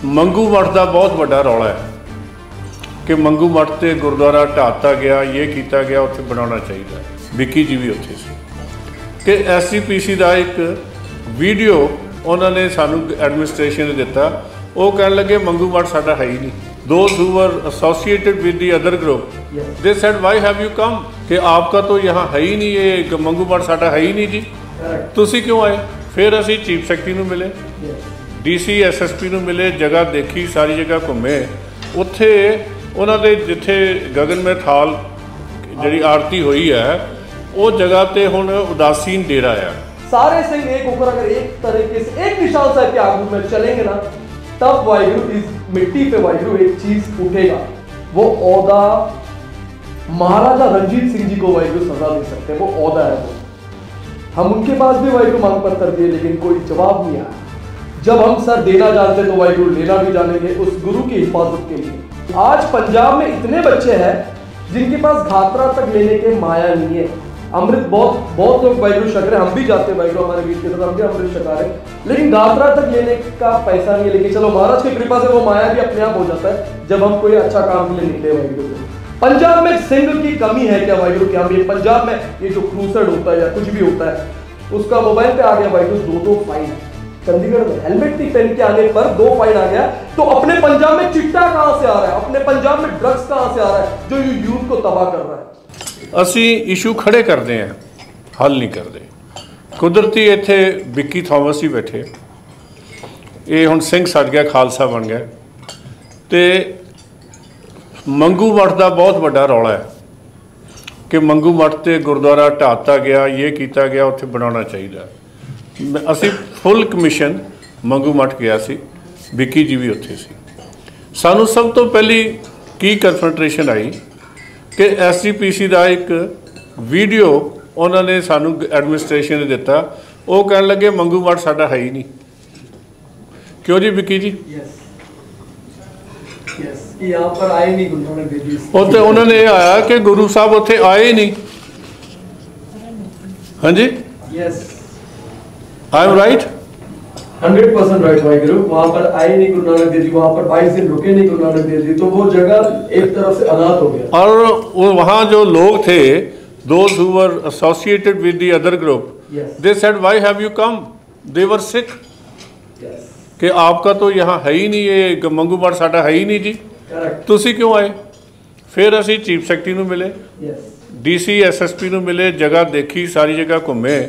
मंगू मठ का बहुत बड़ा रौला है कि मंगू मठ से गुरुद्वारा ढाता गया, ये किया गया, उत्थे बनाना चाहिए। विक्की जी भी उत्थे सी कि SGPC का एक वीडियो उन्होंने सानू एडमिनिस्ट्रेशन ने दिता। वो कह लगे मंगू मठ साडा है ही नहीं। Those who were associated with the other group, they said, why have you come? कि आपका तो यहाँ है ही नहीं, ये मंगू मठ साडा है ही नहीं जी, तुसी क्यों आए? फिर असी चीफ सैकटरी नूं मिले, DC SSP नूं मिले, जगह देखी, सारी जगह घूमे। उत्थे उन्हां दे जिथे गगन में थाल जिहड़ी आरती हुई है, वो जगह ते हुण उदासीन डेरा है। सारे सिंह एक होकर अगर एक तरीके से एक निशान साहब के आगू में चलेंगे ना, तब वाहिगुरु इस मिट्टी पे वाहिगुरु एक चीज उठेगा। वो औदा महाराजा रणजीत सिंह जी को वाहिगुरु सजा दे सकते हैं, वो औदा है। वो हम उनके पास भी वाहिगुरु मांग पत्र दिए, लेकिन कोई जवाब नहीं आया। जब हम सर देना जानते तो वाहिगुरु लेना भी जानेंगे उस गुरु की हिफाजत के लिए। आज पंजाब में इतने बच्चे हैं जिनके पास घातरा तक लेने के माया नहीं है। अमृत बहुत लोग वाहिगुरु छक रहे, हम भी जाते हैं वाहिगुरु हमारे बीच के साथ, हम भी अमृत छका रहे, लेकिन घातरा तक लेने का पैसा नहीं है। लेकिन चलो महाराज की कृपा से वो माया भी अपने आप हो जाता है जब हम कोई अच्छा काम के लिए निकले वाहिगुरु से। पंजाब में सिंह की कमी है क्या वाहिगुरु? क्या हम ये पंजाब में ये जो क्रूसेड होता है या कुछ भी होता है, उसका मोबाइल पे आ गया वाहिगुरु 2 फाइन। चंडीगढ़ में हेलमेट नहीं पहन के आने पर 2 फाइन आ गया, तो अपने पंजाब में चिट्टा कहां से आ रहा है? अपने पंजाब में ड्रग्स कहां से आ रहा है जो यूथ को तबाह कर रहा है? असी इशू खड़े करते हैं, हल नहीं करते। कुदरती इत्थे विक्की थॉमस ही बैठे, ये हुण सिंह सज गया, खालसा बन गया। तो मंगू मठ का बहुत बड़ा रौला है कि मंगू मठ से गुरुद्वारा ढाता गया, ये किया गया, उत्थे बनाना चाहिए। असी फुल कमीशन मंगू मठ गया सी, विक्की जी भी उत्थे सी। सानू सब तो पहली की कन्फर्टेशन आई कि SGPC का एक वीडियो उन्होंने सानू एडमिनिस्ट्रेशन ने दिता। वो कह लगे मंगू मठ साडा है ही नहीं। क्यों जी विक्की जी? यहाँ पर आए नहीं गुरु नानक देव जी। उत्थे उन्होंने ये आया कि गुरु साहब उत्थे आए ही नहीं। हाँ जी, I am right? 100% right Waheguru. वहां पर आए नहीं गुरु नानक देव जी, वहां पर 22 दिन रुके नहीं गुरु नानक देव जी, तो वो जगह एक तरफ से अनाथ हो गया। और वो वहाँ जो लोग थे, those who were associated with the other group, they said, why have you come? They were sick. कि आपका तो यहाँ है ही नहीं, ये मंगू मठ साडा है ही नहीं जी, तुसी क्यों आए? फिर असी चीफ सैकटरी नूं मिले, DC SSP नूं मिले, जगह देखी, सारी जगह घूमे।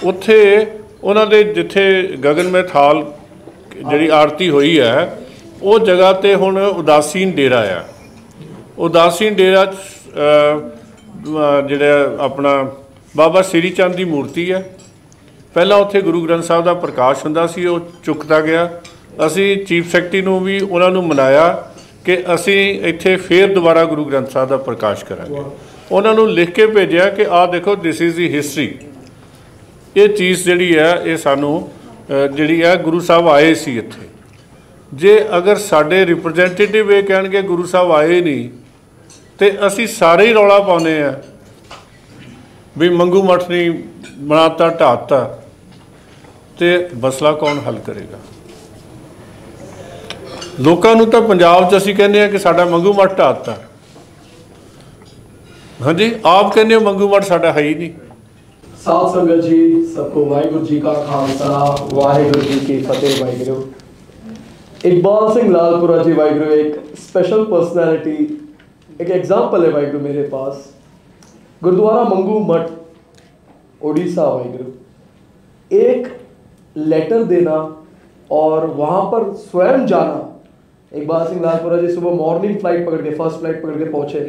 उत्थे उन्हां दे जिथे गगन में थाल जिहड़ी आरती हुई है, वो जगह ते हुण उदासीन डेरा है। उदासीन डेरा जिहड़ा अपना बाबा श्री चंद की मूर्ति है। पहला उत्थे गुरु ग्रंथ साहब का प्रकाश हुंदा सी, वो चुकता गया। असी चीफ सैकटरी नूं भी उन्हां नूं मनाया कि असी इत्थे फिर दोबारा गुरु ग्रंथ साहब का प्रकाश करांगे। उन्हां नूं लिख के भेजिया कि आ देखो, दिस इज़ दी हिस्टरी। ये चीज़ जिहड़ी है, ये सानू जिहड़ी है, गुरु साहब आए सी इत्थे। जे अगर साडे रिप्रजेंटेटिव ये कहणगे गुरु साहब आए नहीं, तो असी सारे ही रौला पाउने आ भी मंगू मठ नहीं बनाता, ढाता, तो मसला कौन हल करेगा? लोगों नूं तां पंजाब च असी कहने कि साडा मंगू मठ ढाता। हाँ जी, आप कहने मंगू मठ साडा है ही नहीं। साध संगत जी, सबको वाहिगुरु जी का खालसा, वाहिगुरु जी की फतेह। वाहिगुरु इकबाल सिंह लालपुरा जी वाहिगुरु एक स्पेशल पर्सनैलिटी, एक एग्जाम्पल है वाहिगुरु मेरे पास। गुरुद्वारा मंगू मठ उड़ीसा वाहिगुरु, एक लेटर देना और वहाँ पर स्वयं जाना। इकबाल सिंह लालपुरा जी सुबह मॉर्निंग फ्लाइट पकड़ के, फर्स्ट फ्लाइट पकड़ के पहुँचे,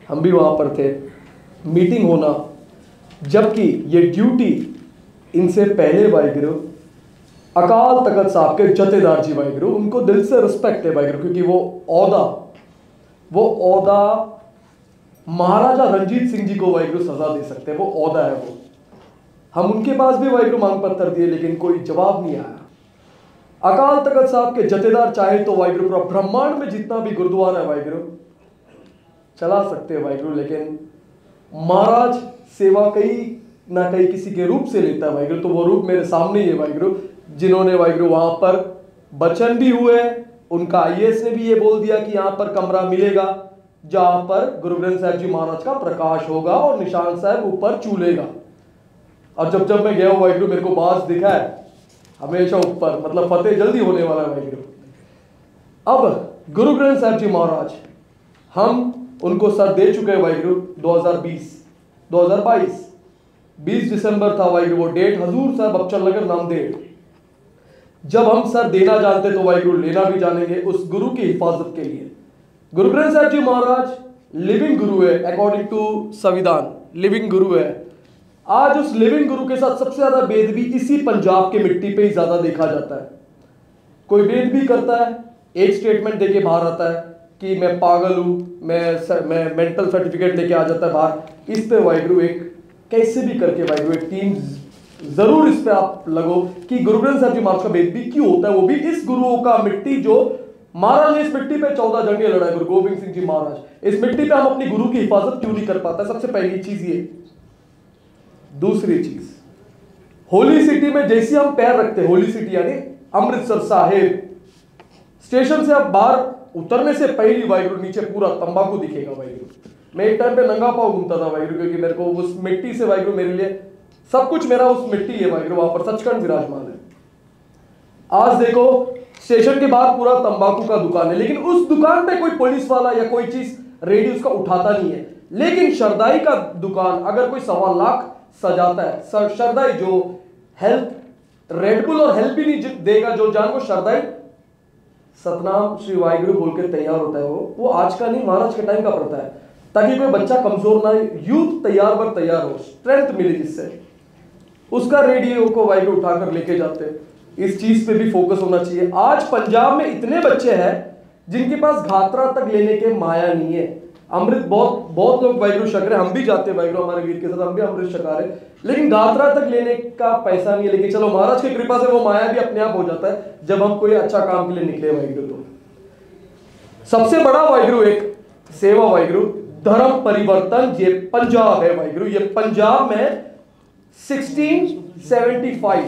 हम भी वहाँ पर थे। मीटिंग होना, जबकि ये ड्यूटी इनसे पहले वाहिगुरु अकाल तख्त साहब के जथेदार जी वाहिगुरु, उनको दिल से रिस्पेक्ट है वाहिगुरु, क्योंकि वो औदा महाराजा रणजीत सिंह जी को वाहिगुरु सजा दे सकते हैं, वो औदा है। वो हम उनके पास भी वाहिगुरु मांग पत्र दिए, लेकिन कोई जवाब नहीं आया। अकाल तख्त साहब के जथेदार चाहे तो वाहिगुरु पूरा ब्रह्मांड में जितना भी गुरुद्वारा है वाहिगुरु चला सकते हैं वाहिगुरु, लेकिन महाराज सेवा कई ना कहीं किसी के रूप से लेता है वाहिगुरु। तो वो रूप मेरे सामने ही है वाहिगुरु, जिन्होंने वाहिगुरु वहां पर वचन भी हुए, उनका आईएएस ने भी ये बोल दिया कि यहां पर कमरा मिलेगा जहां पर गुरु ग्रंथ साहिब जी महाराज का प्रकाश होगा और निशान साहब ऊपर चूलेगा। और जब मैं गया हूं वाहिगुरु, मेरे को बाज दिखा है हमेशा ऊपर, मतलब फतेह जल्दी होने वाला है वाहिगुरु। अब गुरु ग्रंथ साहिब जी महाराज हम उनको सर दे चुके हैं वाहिगुरु 2022 दिसंबर था वाहिगुरु वो डेट, हजूर साहब बख्शल नगर नांदेड़। जब हम सर देना जानते तो वाहिगुरु लेना भी जानेंगे उस गुरु की हिफाजत के लिए। गुरु ग्रंथ साहिब जी महाराज लिविंग गुरु है, अकॉर्डिंग टू संविधान लिविंग गुरु है। आज उस लिविंग गुरु के साथ सबसे ज्यादा बेदबी इसी पंजाब के मिट्टी पे ही ज्यादा देखा जाता है। कोई बेदबी करता है, एक स्टेटमेंट देके बाहर आता है कि मैं पागल हूं, मैं मेंटल सर्टिफिकेट लेके आ जाता है बाहर। इस पे वाहिगुरु एक कैसे भी करके वाहिगुरु एक टीम जरूर इस पे आप लगो कि गुरु ग्रंथ साहिब जी महाराज का बेदबी क्यों होता है, वो भी इस गुरुओं का मिट्टी जो महाराज ने इस मिट्टी पे 14 जंगे लड़ाए, गुरु गोविंद सिंह जी महाराज। इस मिट्टी पे हम अपनी गुरु की हिफाजत क्यों नहीं कर पाता? सबसे पहली चीज ये। दूसरी चीज, होली सिटी में जैसे हम पैर रखते, होली सिटी यानी अमृतसर साहिब स्टेशन से आप बाहर उतरने से पहली वाहिगुरु नीचे पूरा तंबाकू दिखेगा वाहिगुरु। मैं एक टाइम पे नंगा पाँव घूमता था वाहिगुरु, क्योंकि मेरे को उस मिट्टी से वाहिगुरु मेरे लिए सब कुछ मेरा उस मिट्टी है वाहिगुरु, वहां पर सचखंड विराजमान है। आज देखो स्टेशन के बाहर पूरा तंबाकू का दुकान है, लेकिन उस दुकान पे कोई पुलिस वाला या कोई चीज रेडी उसका उठाता नहीं है। लेकिन शरदाई का दुकान अगर कोई 1.25 लाख सजाता है, शरदाई जो हेल्प रेडबुल और हेल्प भी नहीं देगा, जो जान को शरदाई सतनाम श्री वाहिगुरु बोल के तैयार होता है, वो आज का नहीं महाराज के टाइम का पड़ता है, ताकि कोई बच्चा कमजोर ना, यूथ तैयार बर तैयार हो, स्ट्रेंथ मिले जिससे। उसका रेडियो को वाहिगुरु उठाकर लेके जाते हैं। इस चीज पे भी फोकस होना चाहिए। आज पंजाब में इतने बच्चे हैं जिनके पास घातरा तक लेने के माया नहीं है। अमृत बहुत लोग वाहिगुरु छक रहे, हम भी जाते हैं वाहिगुरु हमारे वीर के साथ, हम भी अमृत छका रहे, लेकिन गात्रा तक लेने का पैसा नहीं है। लेकिन चलो महाराज की कृपा से वो माया भी अपने आप हो जाता है जब हम कोई अच्छा काम के लिए निकले वाहिगुरु। तो सबसे बड़ा वाहिगुरु एक सेवा वाहिगुरु धर्म परिवर्तन, ये पंजाब है वाहिगुरु। ये पंजाब में 1675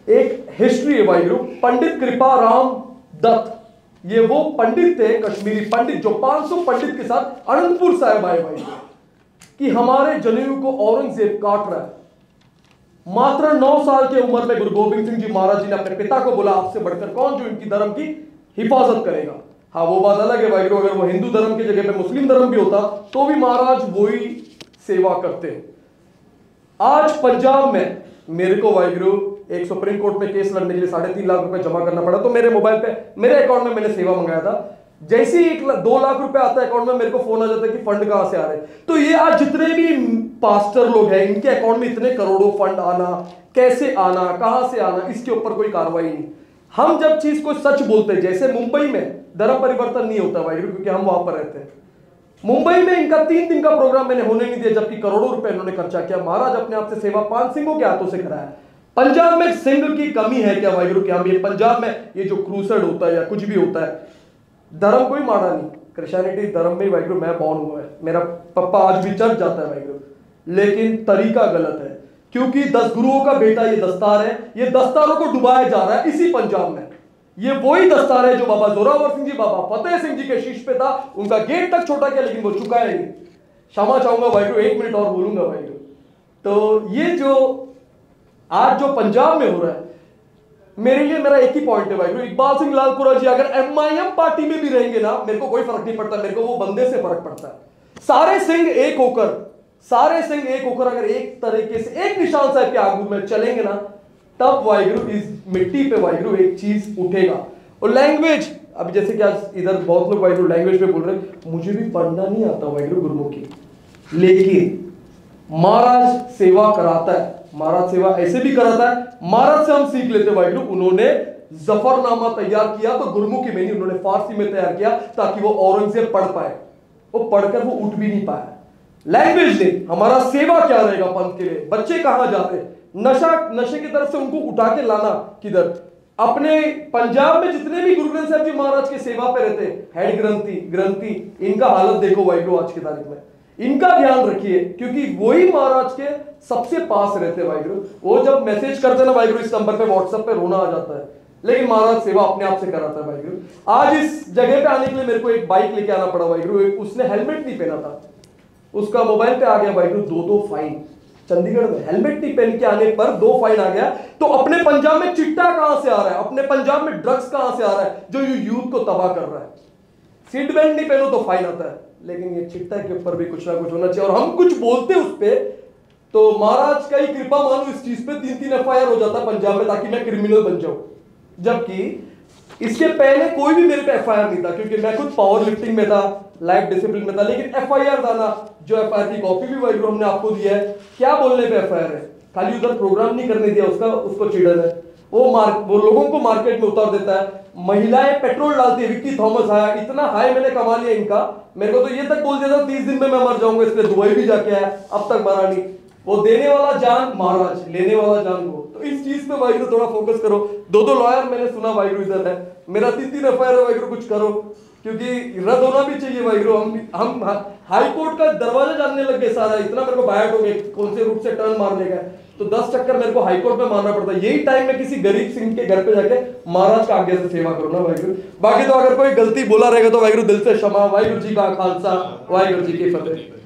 एक हिस्ट्री है वाहिगुरु। पंडित कृपा राम दत्त, ये वो पंडित थे, कश्मीरी पंडित, जो 500 पंडित के साथ अनंतपुर साहिब आए वाहिगुरु कि हमारे जनेऊ को औरंगजेब काट रहा है। मात्र 9 साल की उम्र में गुरु गोविंद सिंह जी महाराज जी ने अपने पिता को बोला, आपसे बढ़कर कौन जो इनकी धर्म की हिफाजत करेगा। हाँ, वो बात अलग है वाहिगुरु, अगर वो हिंदू धर्म की जगह पे मुस्लिम धर्म भी होता तो भी महाराज वही सेवा करते। आज पंजाब में मेरे को वाहिगुरु एक सुप्रीम कोर्ट में केस लड़ने के लिए 3.5 लाख रुपए जमा करना पड़ा, तो मेरे मोबाइल पे मेरे अकाउंट में मैंने सेवा मंगाया था। जैसे ही 2 लाख रुपए आता है अकाउंट में, मेरे को फोन आ जाता है कि फंड कहां से आ रहे हैं। तो ये आज जितने भी पास्टर लोग हैं, इनके अकाउंट में इतने करोड़ों फंड आना, कैसे आना, कहां से आना, इसके ऊपर कोई कार्रवाई नहीं। हम जब चीज को सच बोलते हैं, जैसे मुंबई में धर्म परिवर्तन नहीं होता वाहिगुरु, क्योंकि हम वहां पर रहते हैं। मुंबई में इनका 3 दिन का प्रोग्राम मैंने होने नहीं दिया, जबकि करोड़ों रुपए इन्होंने खर्चा किया। महाराज अपने आप से सेवा 5 सिंहों के हाथों से कराया। पंजाब में सिंह की कमी है क्या वाहिगुरु? क्या हम ये पंजाब में ये जो क्रूसेड होता है या कुछ भी होता है, धर्म कोई माड़ा नहीं, क्रिश्चियनिटी धर्म में वाहिगुरु मैं बॉर्न हुआ है, मेरा पप्पा आज भी चर्च जाता है वाहिगुरु, लेकिन तरीका गलत है। क्योंकि 10 गुरुओं का बेटा ये दस्तार है, ये दस्तारों को डुबाया जा रहा है इसी पंजाब में। ये वही दस्तार है जो बाबा जोरावर सिंह जी, बाबा फतेह सिंह जी के शीश पे था, उनका गेट तक छोटा किया लेकिन वो चुका है नहीं। क्षमा चाहूंगा वाहिगुरु, 1 मिनट और बोलूंगा वाहिगुरु। तो ये जो आज जो पंजाब में हो रहा है, मेरे लिए मेरा एक ही पॉइंट है वाहिगुरु, इकबाल सिंह लालपुरा जी अगर MIM पार्टी में भी रहेंगे ना, मेरे को कोई फर्क नहीं पड़ता, मेरे को वो बंदे से फर्क पड़ता है। सारे सिंह एक होकर अगर एक तरीके से एक निशान साहब के आगू में चलेंगे ना, तब वाहिगुरु इस मिट्टी पे वाहिगुरु एक चीज उठेगा। और लैंग्वेज, अब जैसे कि आज इधर बहुत लोग वाहिगुरु लैंग्वेज पे बोल रहे हैं, मुझे भी पढ़ना नहीं आता वाहिगुरु गुरुमुखी, लेकिन महाराज सेवा कराता है, महाराज सेवा ऐसे भी कराता है, महाराज से हम सीख लेते वाहिगुरु। उन्होंने जफरनामा तैयार किया तो गुरुमुखी में नहीं, उन्होंने फारसी में तैयार किया ताकि वो औरंगजेब पढ़ पाए, वो पढ़कर वो उठ भी नहीं पाया। लैंग्वेज नहीं, हमारा सेवा क्या रहेगा पंथ के लिए? बच्चे कहां जाते हैं नशे की तरफ से, उनको उठा के लाना किधर? अपने पंजाब में जितने भी गुरु ग्रंथ साहिब जी महाराज की सेवा पे रहते हैं, हेड ग्रंथी, इनका हालत देखो वाहिगुरु आज की तारीख में। इनका ध्यान रखिए, क्योंकि वही महाराज के सबसे पास रहते वाहिगुरु। वो जब मैसेज करते ना वाहिगुरु इस नंबर पे व्हाट्सएप पे, रोना आ जाता है। लेकिन महाराज सेवा अपने आप से कराता है वाहिगुरु। आज इस जगह पे आने के लिए मेरे को एक बाइक लेके आना पड़ा वाहिगुरु, उसने हेलमेट नहीं पहना था, उसका मोबाइल पे आ गया वाहिगुरु 2-2 फाइन। चंडीगढ़ में हेलमेट नहीं पहन के आने पर 2 फाइन आ गया। तो अपने पंजाब में चिट्टा कहां से आ रहा है, अपने पंजाब में ड्रग्स कहां से आ रहा है जो यूथ को तबाह कर रहा है। सीट बेल्ट नहीं पहनो तो फाइन आता है, लेकिन ये चिट्टा के ऊपर भी कुछ ना कुछ होना चाहिए। और हम कुछ बोलते उस पे तो महाराज का ही कृपा मानो इस चीज पे 3-3 एफआईआर हो जाता पंजाब में, ताकि मैं क्रिमिनल बन जाऊं। जबकि इसके पहले कोई भी मेरे पे एफआईआर नहीं था, क्योंकि मैं खुद पावर लिफ्टिंग में था, लाइफ डिसिप्लिन में था। लेकिन एफआईआर था ना, जो एफआईआर की कॉपी भी वाहिगुरु हमने आपको दी है, क्या बोलने पे एफआईआर है, खाली उधर प्रोग्राम नहीं करने दिया उसका, उसको चिड़न है। वो लोगों को मार्केट में उतार देता है। महिलाएं पेट्रोल डालती है, विक्की थॉमस आया, इतना हाई मैंने कमा लिया इनका, मेरे को तो ये तक बोल दिया था 30 दिन में मैं मर जाऊंगा, इसलिए दुबई भी जाके आया, अब तक मरा नहीं। वो देने वाला जान महाराज, लेने वाला जान वो। तो इस चीज पे वाहिगुरु थोड़ा फोकस करो। 2-2 लॉयर मैंने सुना वाहिगुरु इधर है, मेरा 3-3 एफआईआर है वाहिगुरु, कुछ करो, क्योंकि रद्द होना भी चाहिए वाहिगुरु। हम हाई कोर्ट का दरवाजा जानने लग गए सारा, इतना मेरे को बायट हो गए कौन से रूट से टर्न मारने का, तो 10 चक्कर मेरे को हाई कोर्ट में मारना पड़ता है। यही टाइम में किसी गरीब सिंह के घर पे जाके महाराज का आज्ञा से सेवा करो ना वाहिगुरु। बाकी तो अगर कोई गलती बोला रहेगा तो वाहिगुरु दिल से क्षमा। वाहिगुरु जी का खालसा, वाहिगुरु जी की फतेह।